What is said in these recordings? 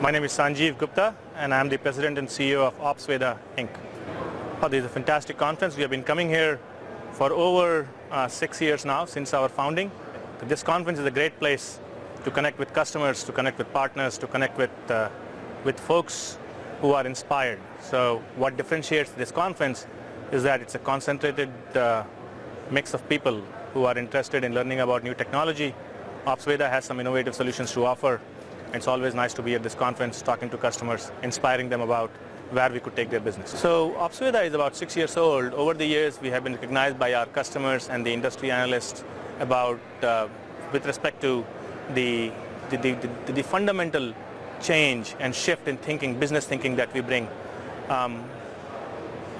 My name is Sanjiv Gupta and I am the President and CEO of Ops Veda Inc. This is a fantastic conference. We have been coming here for over 6 years now since our founding. This conference is a great place to connect with customers, to connect with partners, to connect with folks who are inspired. So what differentiates this conference is that it's a concentrated mix of people who are interested in learning about new technology. Ops Veda has some innovative solutions to offer. It's always nice to be at this conference talking to customers, inspiring them about where we could take their business. So Ops Veda is about 6 years old. Over the years, we have been recognized by our customers and the industry analysts about with respect to the fundamental change and shift in thinking, business thinking that we bring.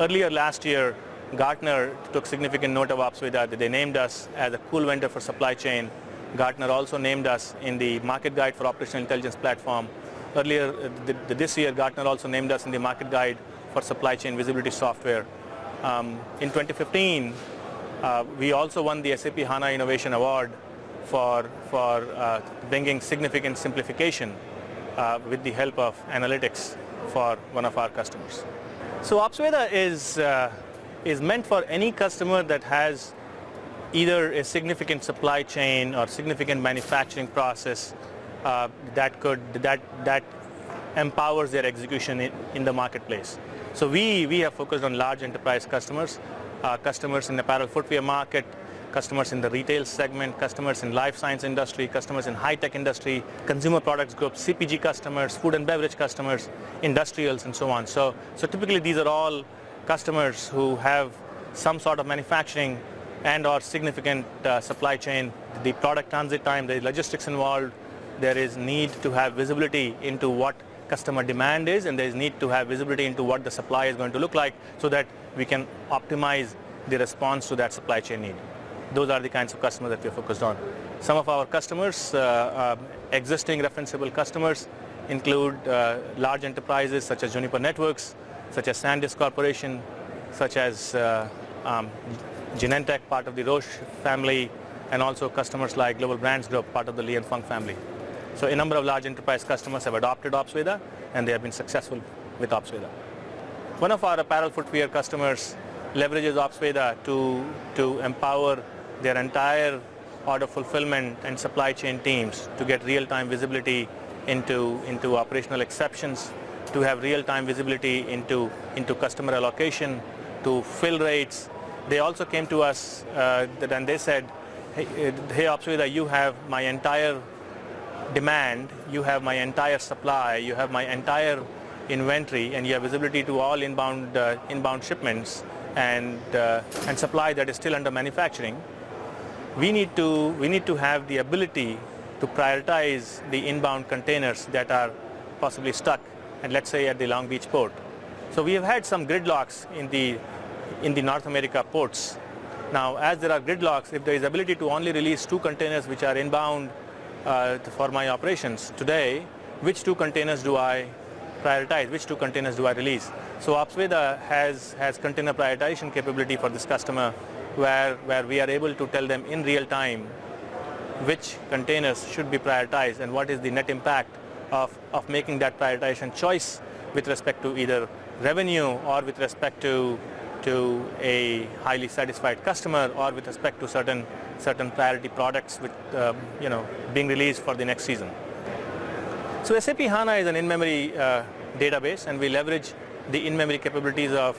Earlier last year, Gartner took significant note of Ops Veda. They named us as a cool vendor for supply chain. Gartner also named us in the Market Guide for Operational Intelligence Platform. Earlier this year, Gartner also named us in the Market Guide for Supply Chain Visibility Software. In 2015, we also won the SAP HANA Innovation Award for bringing significant simplification with the help of analytics for one of our customers. So Ops Veda is meant for any customer that has either a significant supply chain or significant manufacturing process that empowers their execution in the marketplace. So we have focused on large enterprise customers, customers in the apparel footwear market, customers in the retail segment, customers in life science industry, customers in high-tech industry, consumer products groups, CPG customers, food and beverage customers, industrials, and so on. So typically these are all customers who have some sort of manufacturing and or significant supply chain, the product transit time, the logistics involved. There is need to have visibility into what customer demand is, and there is need to have visibility into what the supply is going to look like so that we can optimize the response to that supply chain need. Those are the kinds of customers that we are focused on. Some of our customers, existing referenceable customers, include large enterprises such as Juniper Networks, such as SanDisk Corporation, such as Genentech, part of the Roche family, and also customers like Global Brands Group, part of the Li & Fung family. So a number of large enterprise customers have adopted Ops Veda, and they have been successful with Ops Veda. One of our apparel footwear customers leverages Ops Veda to empower their entire order fulfillment and supply chain teams to get real-time visibility into operational exceptions, to have real-time visibility into customer allocation, to fill rates. They also came to us and they said, hey Ops Veda, you have my entire demand, you have my entire supply, you have my entire inventory, and you have visibility to all inbound shipments and supply that is still under manufacturing. We need to have the ability to prioritize the inbound containers that are possibly stuck, and let's say at the Long Beach port. So we have had some gridlocks in the North America ports. Now, as there are gridlocks, if there is ability to only release 2 containers which are inbound for my operations today, which 2 containers do I prioritize? Which 2 containers do I release? So Ops Veda has container prioritization capability for this customer, where we are able to tell them in real time which containers should be prioritized and what is the net impact of making that prioritization choice with respect to either revenue or with respect to a highly satisfied customer or with respect to certain priority products with being released for the next season. So SAP HANA is an in-memory database, and we leverage the in-memory capabilities of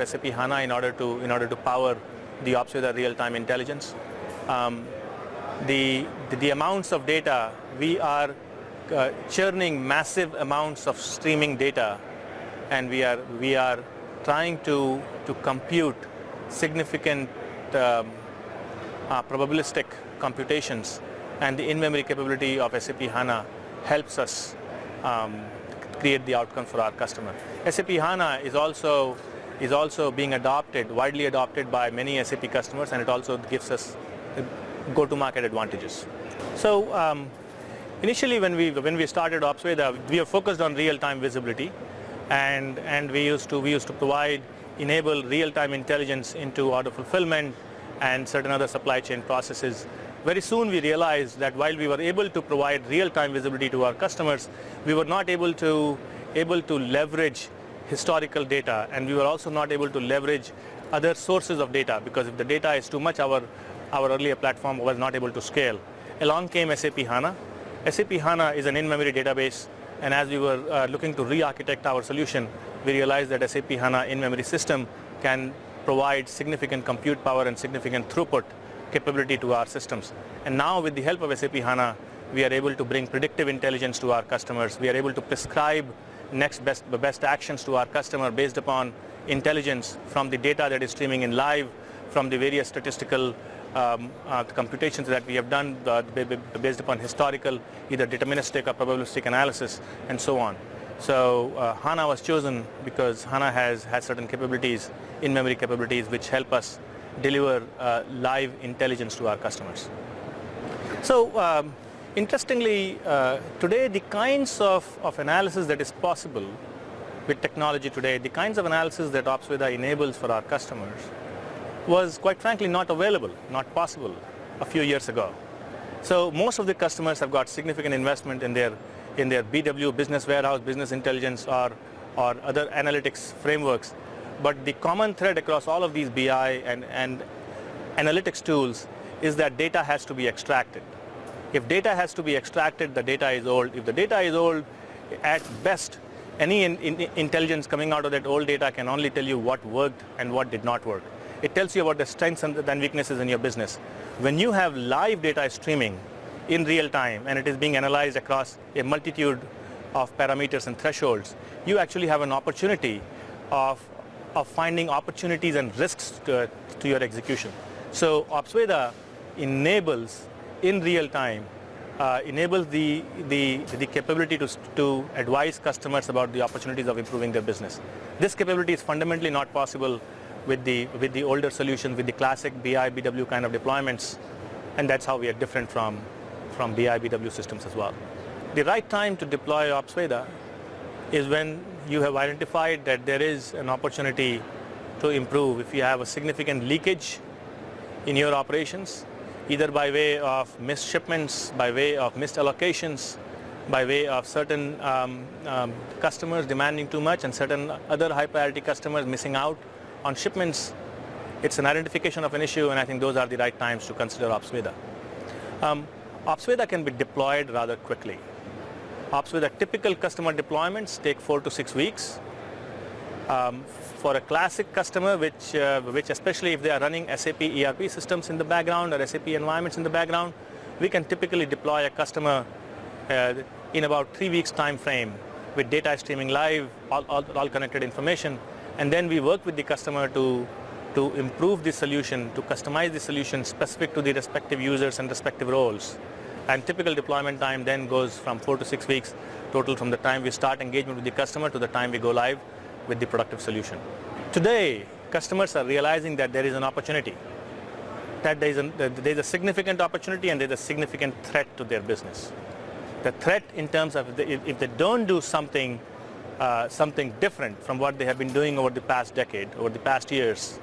SAP HANA in order to power the Ops Veda real-time intelligence. The amounts of data, we are churning massive amounts of streaming data, and we are trying to compute significant probabilistic computations, and the in-memory capability of SAP HANA helps us create the outcome for our customer. SAP HANA is also being widely adopted by many SAP customers, and it also gives us go-to-market advantages. So initially when we started Ops Veda, we are focused on real-time visibility, and we used to enable real-time intelligence into order fulfillment and certain other supply chain processes. Very soon we realized that while we were able to provide real-time visibility to our customers, we were not able to leverage historical data, and we were also not able to leverage other sources of data, because if the data is too much, our earlier platform was not able to scale. Along came SAP HANA. SAP HANA is an in-memory database, and as we were looking to re-architect our solution, we realized that SAP HANA in-memory system can provide significant compute power and significant throughput capability to our systems. And now with the help of SAP HANA, we are able to bring predictive intelligence to our customers. We are able to prescribe next best actions to our customer based upon intelligence from the data that is streaming in live, from the various statistical computations that we have done based upon historical, either deterministic or probabilistic analysis, and so on. So HANA was chosen because HANA has certain capabilities, in-memory capabilities, which help us deliver live intelligence to our customers. So interestingly, today the kinds of analysis that is possible with technology today, the kinds of analysis that OpsVeda enables for our customers was quite frankly not available, not possible a few years ago. So most of the customers have got significant investment in their BW, business warehouse, business intelligence, or other analytics frameworks. But the common thread across all of these BI and analytics tools is that data has to be extracted. If data has to be extracted, the data is old. If the data is old, at best, any intelligence coming out of that old data can only tell you what worked and what did not work. It tells you about the strengths and weaknesses in your business. When you have live data streaming in real time and it is being analyzed across a multitude of parameters and thresholds, you actually have an opportunity of finding opportunities and risks to your execution. So OpsVeda enables in real time, enables the capability to advise customers about the opportunities of improving their business. This capability is fundamentally not possible with the older solutions, with the classic BI, BW kind of deployments, and that's how we are different from BI, BW systems as well. The right time to deploy OpsVeda is when you have identified that there is an opportunity to improve. If you have a significant leakage in your operations, either by way of missed shipments, by way of missed allocations, by way of certain customers demanding too much and certain other high priority customers missing out on shipments, it's an identification of an issue, and I think those are the right times to consider OpsVeda. OpsVeda can be deployed rather quickly. OpsVeda typical customer deployments take 4 to 6 weeks. For a classic customer, which especially if they are running SAP ERP systems in the background or SAP environments in the background, we can typically deploy a customer in about 3 weeks time frame with data streaming live, all connected information, and then we work with the customer to improve the solution, to customize the solution specific to the respective users and respective roles. And typical deployment time then goes from 4 to 6 weeks total from the time we start engagement with the customer to the time we go live with the productive solution. Today, customers are realizing that there is an opportunity, that there is a significant opportunity and there is a significant threat to their business. The threat in terms of if they don't do something different from what they have been doing over the past decade, over the past years,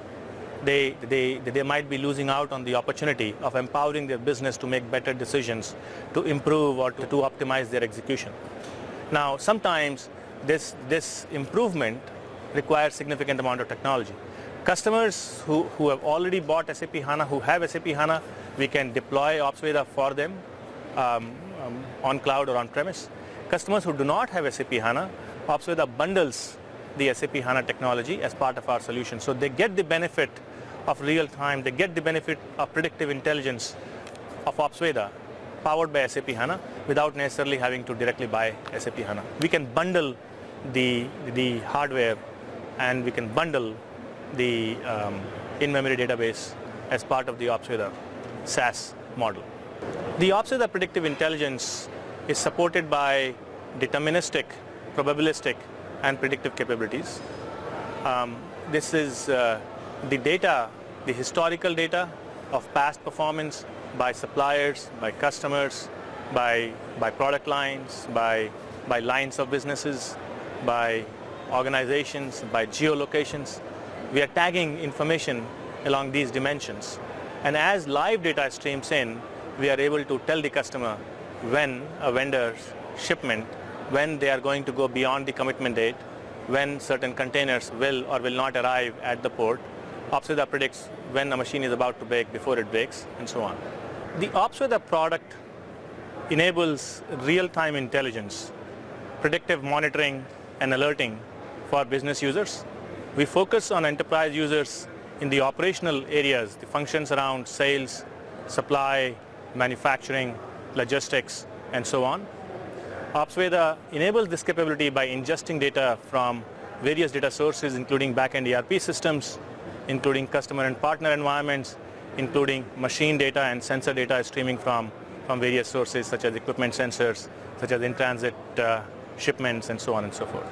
they might be losing out on the opportunity of empowering their business to make better decisions, to improve or to optimize their execution. Now, sometimes this improvement requires significant amount of technology. Customers who have already bought SAP HANA, who have SAP HANA, we can deploy OpsVeda for them on cloud or on premise. Customers who do not have SAP HANA, OpsVeda bundles the SAP HANA technology as part of our solution. So they get the benefit of real time, they get the benefit of predictive intelligence of OpsVeda powered by SAP HANA without necessarily having to directly buy SAP HANA. We can bundle the hardware and we can bundle the in-memory database as part of the OpsVeda SaaS model. The OpsVeda Predictive Intelligence is supported by deterministic, probabilistic, and predictive capabilities. This is the data, the historical data of past performance by suppliers, by customers, by product lines, by lines of businesses, by organizations, by geolocations. We are tagging information along these dimensions. And as live data streams in, we are able to tell the customer when a vendor's shipment, when they are going to go beyond the commitment date, when certain containers will or will not arrive at the port. Ops Veda predicts when a machine is about to break, before it breaks, and so on. The Ops Veda product enables real-time intelligence, predictive monitoring and alerting for business users. We focus on enterprise users in the operational areas, the functions around sales, supply, manufacturing, logistics, and so on. Ops Veda enables this capability by ingesting data from various data sources, including back-end ERP systems, including customer and partner environments, including machine data and sensor data streaming from various sources such as equipment sensors, such as in-transit shipments, and so on and so forth.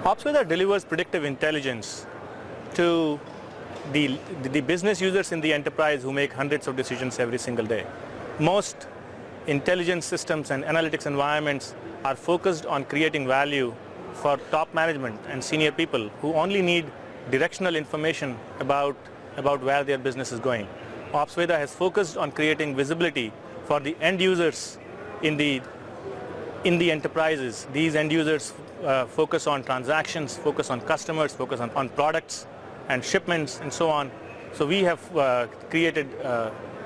Ops Veda delivers predictive intelligence to the business users in the enterprise who make hundreds of decisions every single day. Most intelligence systems and analytics environments are focused on creating value for top management and senior people who only need directional information about where their business is going. Ops Veda has focused on creating visibility for the end users in the enterprises. These end users focus on transactions, focus on customers, focus on products and shipments and so on. So we have created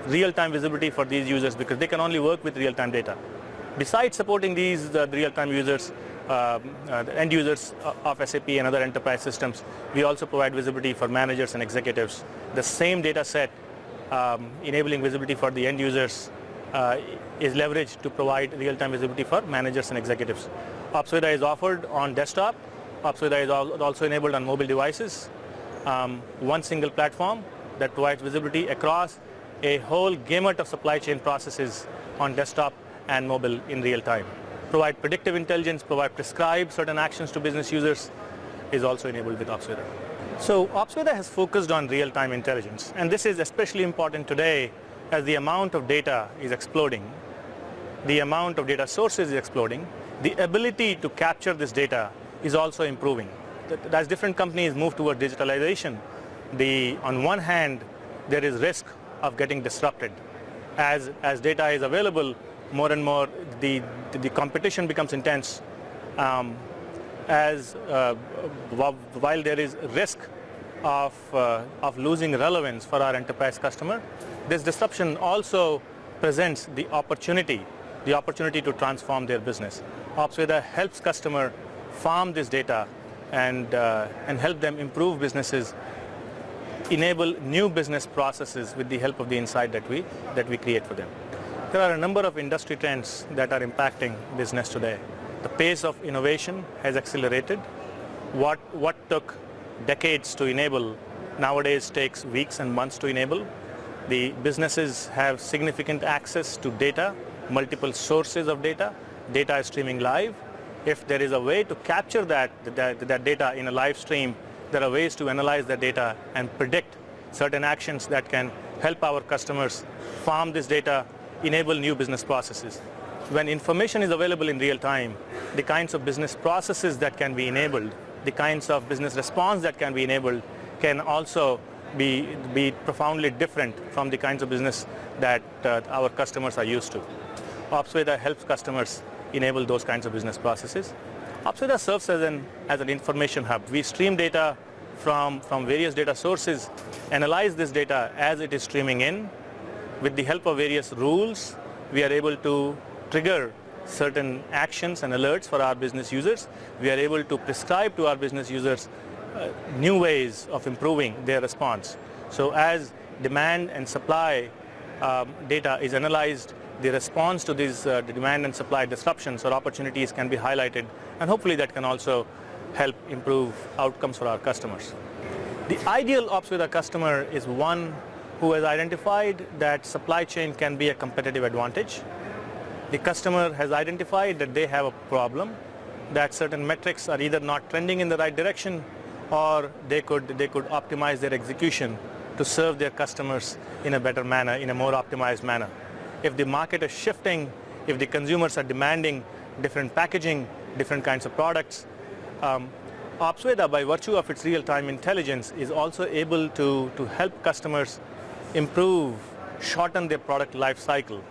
real-time visibility for these users because they can only work with real-time data. Besides supporting these real-time users, the end users of SAP and other enterprise systems, we also provide visibility for managers and executives. The same data set enabling visibility for the end users is leveraged to provide real-time visibility for managers and executives. Ops Veda is offered on desktop. Ops Veda is also enabled on mobile devices. One single platform that provides visibility across a whole gamut of supply chain processes on desktop and mobile in real time. Provide predictive intelligence, prescribe certain actions to business users is also enabled with Ops Veda. So Ops Veda has focused on real-time intelligence, and this is especially important today as the amount of data is exploding. The amount of data sources is exploding. The ability to capture this data is also improving. As different companies move toward digitalization, on one hand, there is risk of getting disrupted. As data is available, more and more the competition becomes intense. While there is risk of losing relevance for our enterprise customer, this disruption also presents the opportunity to transform their business. Ops Veda helps customer farm this data and help them improve businesses, enable new business processes with the help of the insight that we create for them. There are a number of industry trends that are impacting business today. The pace of innovation has accelerated. What took decades to enable nowadays takes weeks and months to enable. The businesses have significant access to data, multiple sources of data. Data is streaming live. If there is a way to capture that data in a live stream, there are ways to analyze that data and predict certain actions that can help our customers farm this data, enable new business processes. When information is available in real time, the kinds of business processes that can be enabled, the kinds of business response that can be enabled can also be profoundly different from the kinds of business that our customers are used to. Ops Veda helps customers enable those kinds of business processes. Ops Veda serves as an information hub. We stream data from various data sources, analyze this data as it is streaming in. With the help of various rules, we are able to trigger certain actions and alerts for our business users. We are able to prescribe to our business users new ways of improving their response. So as demand and supply data is analyzed, the response to these demand and supply disruptions or opportunities can be highlighted, and hopefully that can also help improve outcomes for our customers. The ideal Ops Veda customer is one who has identified that supply chain can be a competitive advantage. The customer has identified that they have a problem, that certain metrics are either not trending in the right direction, or they could optimize their execution to serve their customers in a better manner, in a more optimized manner. If the market is shifting, if the consumers are demanding different packaging, different kinds of products, Ops Veda, by virtue of its real-time intelligence, is also able to help customers improve, shorten their product life cycle.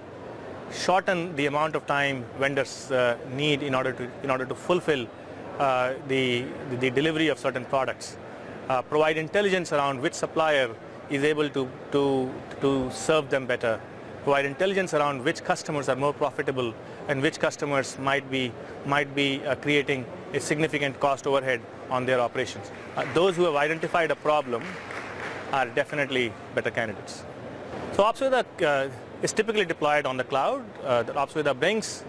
shorten the amount of time vendors need in order to fulfill the delivery of certain products, provide intelligence around which supplier is able to serve them better, provide intelligence around which customers are more profitable and which customers might be creating a significant cost overhead on their operations. Those who have identified a problem are definitely better candidates. So Ops Veda is typically deployed on the cloud. Ops Veda brings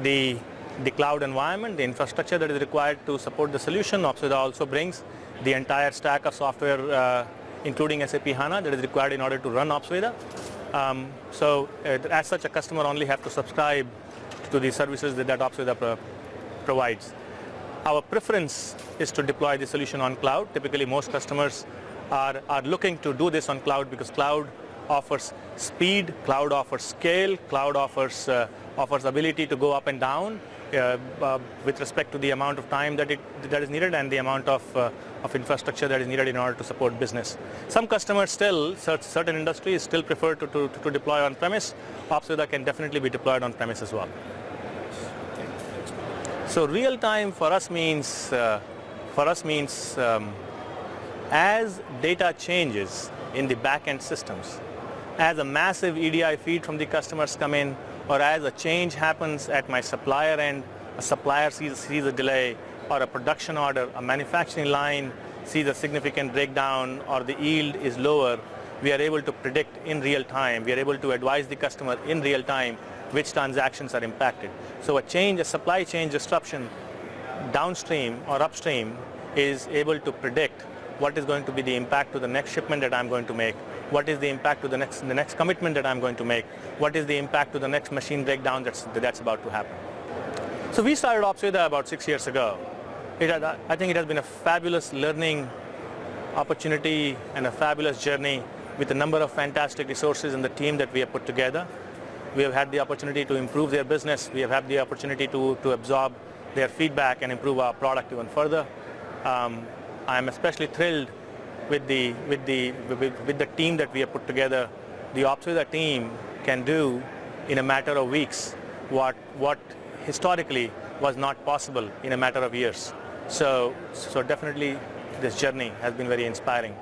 the cloud environment, the infrastructure that is required to support the solution. Ops Veda also brings the entire stack of software, including SAP HANA, that is required in order to run Ops Veda. So as such, a customer only have to subscribe to the services that Ops Veda provides. Our preference is to deploy the solution on cloud. Typically, most customers are looking to do this on cloud because cloud offers speed, cloud offers scale, cloud offers ability to go up and down with respect to the amount of time that is needed and the amount of infrastructure that is needed in order to support business. Some customers still, certain industries still prefer to deploy on premise. Ops Veda can definitely be deployed on premise as well. So real time for us means as data changes in the back-end systems, as a massive EDI feed from the customers come in, or as a change happens at my supplier end, a supplier sees a delay, or a production order, a manufacturing line sees a significant breakdown, or the yield is lower, we are able to predict in real time. We are able to advise the customer in real time which transactions are impacted. So a supply chain disruption downstream or upstream is able to predict what is going to be the impact to the next shipment that I'm going to make, what is the impact to the next commitment that I'm going to make, what is the impact to the next machine breakdown that's about to happen. So we started Ops Veda about 6 years ago. I think it has been a fabulous learning opportunity and a fabulous journey with a number of fantastic resources and the team that we have put together. We have had the opportunity to improve their business. We have had the opportunity to absorb their feedback and improve our product even further. I am especially thrilled with the team that we have put together. The Ops Veda team can do in a matter of weeks what historically was not possible in a matter of years. So definitely this journey has been very inspiring.